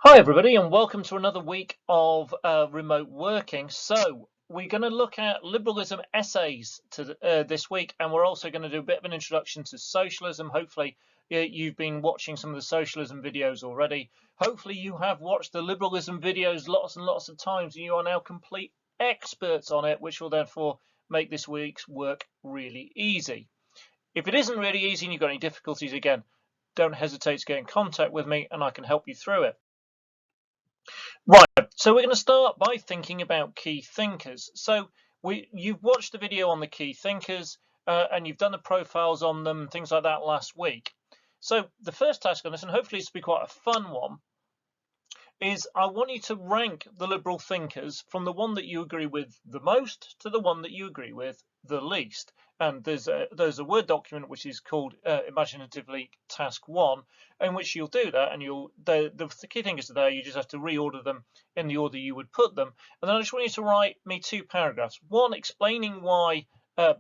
Hi everybody and welcome to another week of remote working. So we're going to look at liberalism essays this week, and we're also going to do a bit of an introduction to socialism. Hopefully you've been watching some of the socialism videos already. Hopefully you have watched the liberalism videos lots and lots of times and you are now complete experts on it, which will therefore make this week's work really easy. If it isn't really easy and you've got any difficulties, again, don't hesitate to get in contact with me and I can help you through it. Right, so we're going to start by thinking about key thinkers. So you've watched the video on the key thinkers and you've done the profiles on them, things like that last week. So the first task on this, and hopefully this will be quite a fun one, is I want you to rank the liberal thinkers from the one that you agree with the most to the one that you agree with the least. And there's a Word document which is called imaginatively task 1, in which you'll do that, and the key thinkers are there. You just have to reorder them in the order you would put them. And then I just want you to write me 2 paragraphs, one explaining why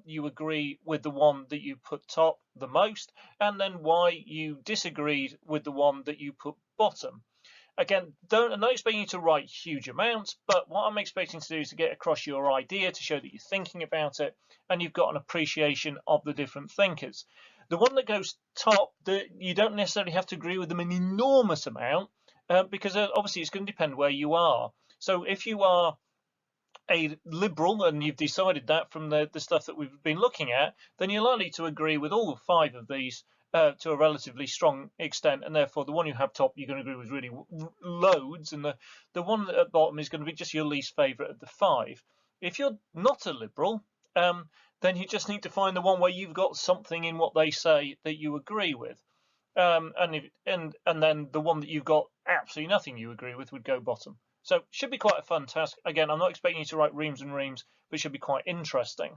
you agree with the one that you put top the most, and then why you disagreed with the one that you put bottom. Again, I'm not expecting you to write huge amounts, but what I'm expecting to do is to get across your idea, to show that you're thinking about it and you've got an appreciation of the different thinkers. The one that goes top, you don't necessarily have to agree with them an enormous amount, because obviously it's going to depend where you are. So if you are a liberal and you've decided that from the stuff that we've been looking at, then you're likely to agree with all 5 of these to a relatively strong extent, and therefore the one you have top you're going to agree with really loads, and the one at bottom is going to be just your least favorite of the 5. If you're not a liberal, then you just need to find the one where you've got something in what they say that you agree with, and then the one that you've got absolutely nothing you agree with would go bottom. So it should be quite a fun task. Again, I'm not expecting you to write reams and reams, but it should be quite interesting.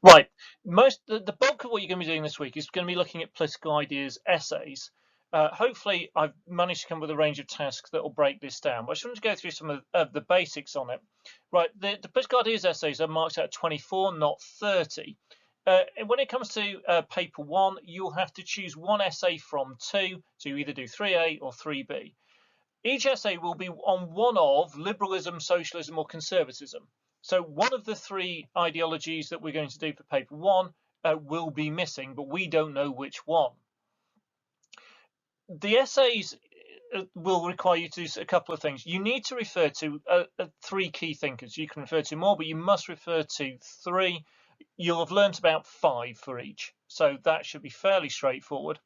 Right, the bulk of what you're going to be doing this week is going to be looking at political ideas essays. Hopefully I've managed to come up with a range of tasks that will break this down, but I just want to go through some of the basics on it. Right, the political ideas essays are marked out at 24, not 30. When it comes to paper 1, you'll have to choose one essay from 2, so you either do 3A or 3B. Each essay will be on one of liberalism, socialism, or conservatism. So one of the 3 ideologies that we're going to do for paper 1 will be missing, but we don't know which one. The essays will require you to do a couple of things. You need to refer to 3 key thinkers. You can refer to more, but you must refer to 3. You'll have learnt about 5 for each, so that should be fairly straightforward.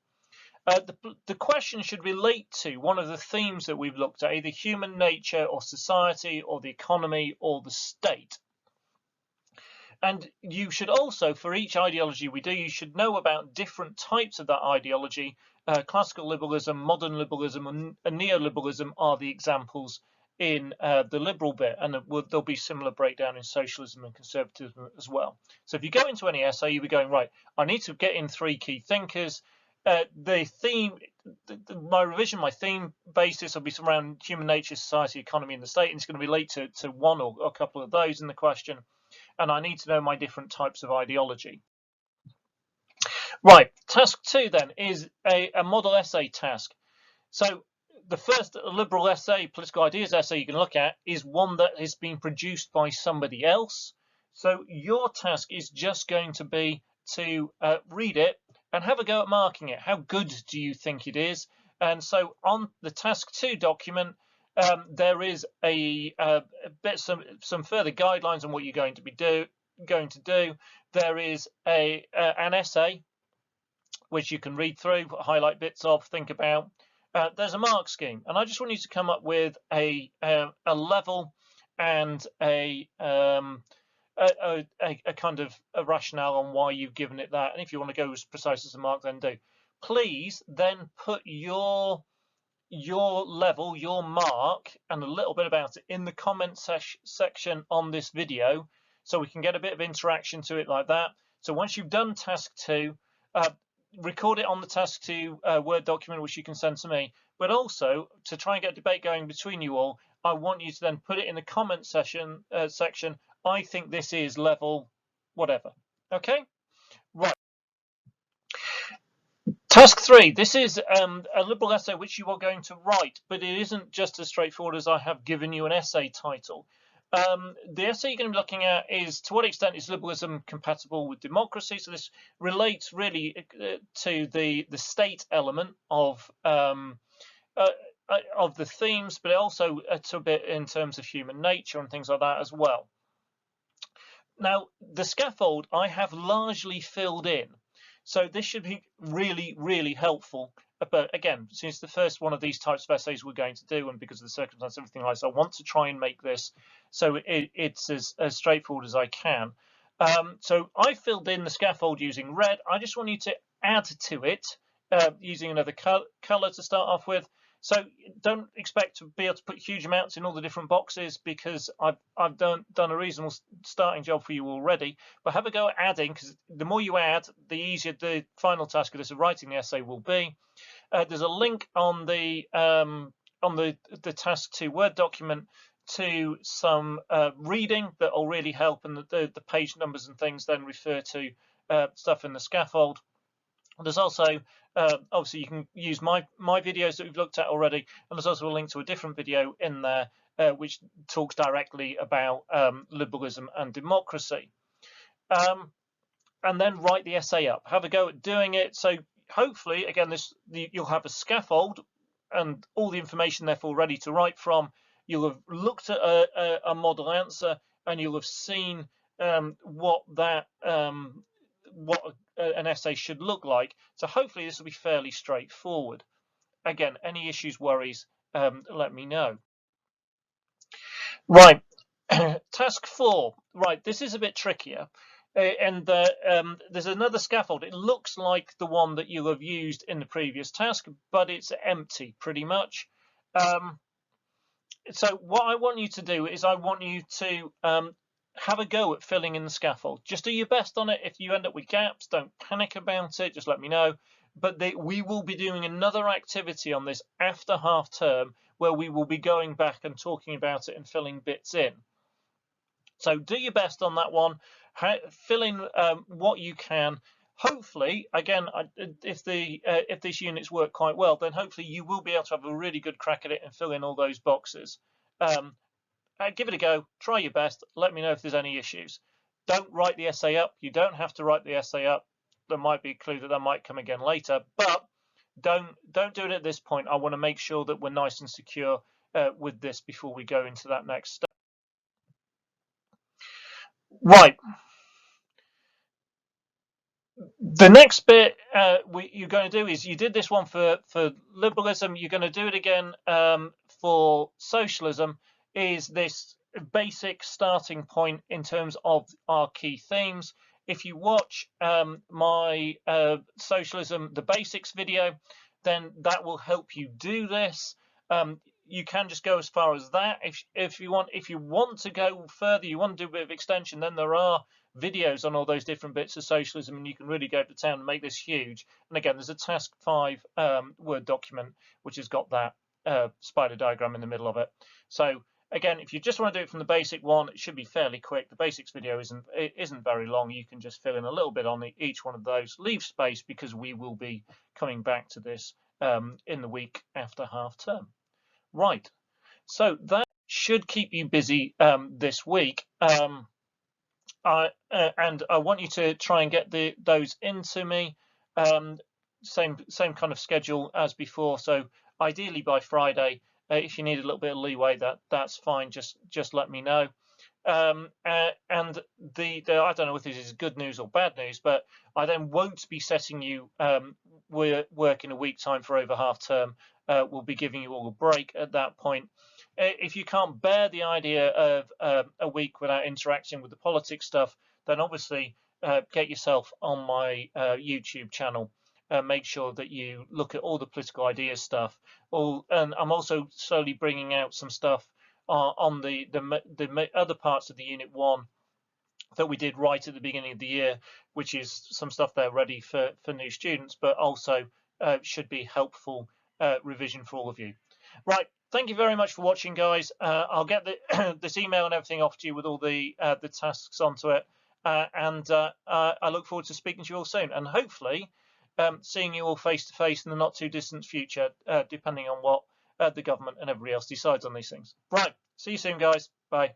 The question should relate to one of the themes that we've looked at, either human nature or society or the economy or the state. And you should also, for each ideology we do, you should know about different types of that ideology. Classical liberalism, modern liberalism, and neoliberalism are the examples in the liberal bit, and there'll be similar breakdown in socialism and conservatism as well. So if you go into any essay, you'll be going, right, I need to get in 3 key thinkers. The theme, my theme basis will be around human nature, society, economy, and the state, and it's going to relate to one or a couple of those in the question, and I need to know my different types of ideology. Right, task 2 then is a model essay task. So the first liberal essay, political ideas essay you can look at is one that has been produced by somebody else. So your task is just going to be to read it and have a go at marking it. How good do you think it is? And so on the task 2 document, there is some further guidelines on what you're going to do. There is an essay which you can read through, highlight bits of, think about. There's a mark scheme, and I just want you to come up with a level and a kind of a rationale on why you've given it that. And if you want to go as precise as a mark, then do. Please then put your level, your mark, and a little bit about it in the comment section on this video, so we can get a bit of interaction to it like that. So once you've done task 2, record it on the task 2 Word document, which you can send to me. But also, to try and get debate going between you all, I want you to then put it in the comment section. I think this is level whatever. Okay, right. Task 3. This is a liberal essay which you are going to write, but it isn't just as straightforward as I have given you an essay title. The essay you're going to be looking at is, to what extent is liberalism compatible with democracy? So this relates really to the state element of the themes, but also a bit in terms of human nature and things like that as well. Now, the scaffold I have largely filled in, so this should be really, really helpful. But again, since the first one of these types of essays we're going to do, and because of the circumstances, everything else, I want to try and make this so it's as straightforward as I can. So I filled in the scaffold using red. I just want you to add to it using another color to start off with. So don't expect to be able to put huge amounts in all the different boxes, because I've done a reasonable starting job for you already. But have a go at adding, because the more you add, the easier the final task of this of writing the essay will be. There's a link on the task 2 Word document to some reading that will really help, and the page numbers and things then refer to stuff in the scaffold. There's also obviously you can use my videos that we've looked at already, and there's also a link to a different video in there which talks directly about liberalism and democracy. And then write the essay up. Have a go at doing it. So hopefully, again, you'll have a scaffold and all the information therefore ready to write from. You'll have looked at a model answer, and you'll have seen what an essay should look like. So hopefully this will be fairly straightforward. Again, any issues, worries, let me know. Right, task 4. Right, this is a bit trickier. And there's another scaffold. It looks like the one that you have used in the previous task, but it's empty pretty much. So what I want you to do is I want you to have a go at filling in the scaffold. Just do your best on it. If you end up with gaps, don't panic about it. Just let me know. But we will be doing another activity on this after half term, where we will be going back and talking about it and filling bits in. So do your best on that one. Fill in what you can. Hopefully, again, if these units work quite well, then hopefully you will be able to have a really good crack at it and fill in all those boxes. Give it a go. Try your best. Let me know if there's any issues. Don't write the essay up. You don't have to write the essay up. There might be a clue that might come again later, but don't do it at this point. I want to make sure that we're nice and secure with this before we go into that next step. Right. The next bit you're going to do is, you did this one for liberalism, you're going to do it again for socialism. Is this basic starting point in terms of our key themes. If you watch my socialism, the basics video, then that will help you do this. You can just go as far as that if you want. If you want to go further, you want to do a bit of extension, then there are videos on all those different bits of socialism, and you can really go to town and make this huge. And again, there's a task 5 Word document which has got that spider diagram in the middle of it. So again, if you just want to do it from the basic one, it should be fairly quick. The basics video isn't very long. You can just fill in a little bit on each one of those. Leave space, because we will be coming back to this in the week after half term. Right, so that should keep you busy this week. And I want you to try and get those into me. Same kind of schedule as before. So ideally by Friday. If you need a little bit of leeway, that's fine. Just let me know. And I don't know if this is good news or bad news, but I then won't be setting you work in a week time for over half term. We'll be giving you all a break at that point. If you can't bear the idea of a week without interacting with the politics stuff, then obviously get yourself on my YouTube channel. Make sure that you look at all the political ideas stuff. And I'm also slowly bringing out some stuff on the other parts of the Unit 1 that we did right at the beginning of the year, which is some stuff there ready for new students, but also should be helpful revision for all of you. Right, thank you very much for watching, guys. I'll get this email and everything off to you with all the tasks onto it, and I look forward to speaking to you all soon, and hopefully seeing you all face to face in the not too distant future, depending on what the government and everybody else decides on these things. Right, see you soon, guys. Bye.